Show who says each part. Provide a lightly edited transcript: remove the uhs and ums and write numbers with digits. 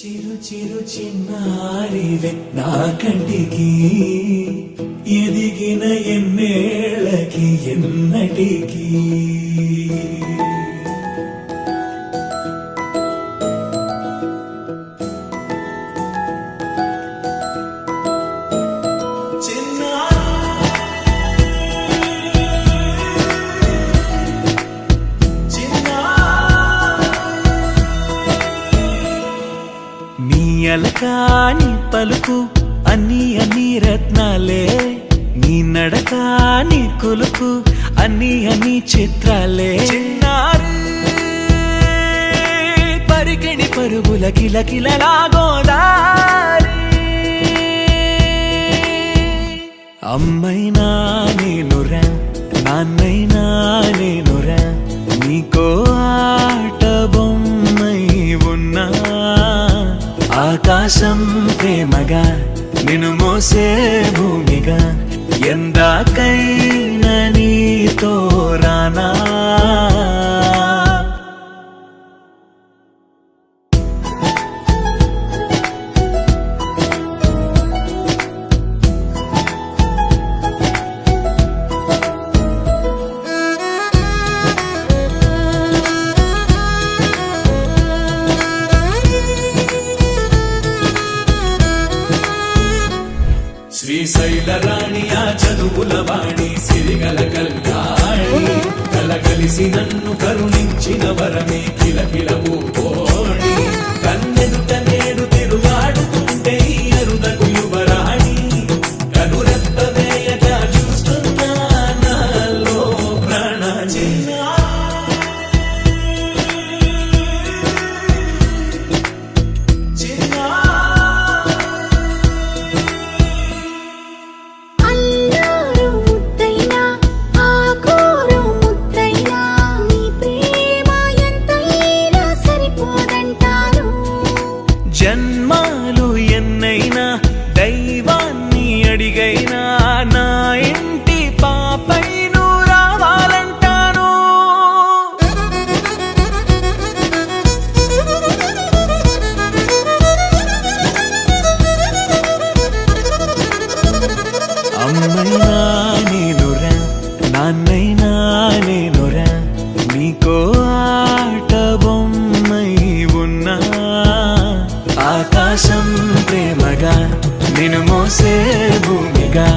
Speaker 1: చిరు చిరు చిన్నారివే నా కంటికి ఎదిగిన ఎన్నేళ్ళకి ఎన్నటికి అలకాని పలుకు అన్ని రత్నాలే నీ నడకాని కొలుకు అన్ని చిత్రాలే పరికిణి పరుగుల కిలకిలలా గోదారి అమ్మైనా నేనురా నాన్నైనా నేనురా నీకో ఆట బొమ్మై ఉన్నా ఆకాశం ప్రేమగా నిన్ను మోసే భూమిగా ఎందాకైనా నీతో రానా శ్రీశైల రాణి ఆ చదువుల వాణి సిరిగల కల్యాణి కలగలిసి నన్ను కరుణించిన వరమే కిలకిలవు కోణి కన్నెదుట నేడు తిరుగాడుతుంటే అరుదకు యువరాణి కనురెప్ప వేయక చూస్తున్నా నాలో ప్రాణ జన్మాలు ఎన్నైనా దైవాన్ని అడిగైనా నా ఇంటి పాపై నువ్వు రావాలంటాను అమ్మైనా నేనురా నాన్నైనా నేనురా నీకో ఆట బొమ్మై ఉన్నా ఆకాశం ప్రేమగా నిన్ను మోసే భూమిగా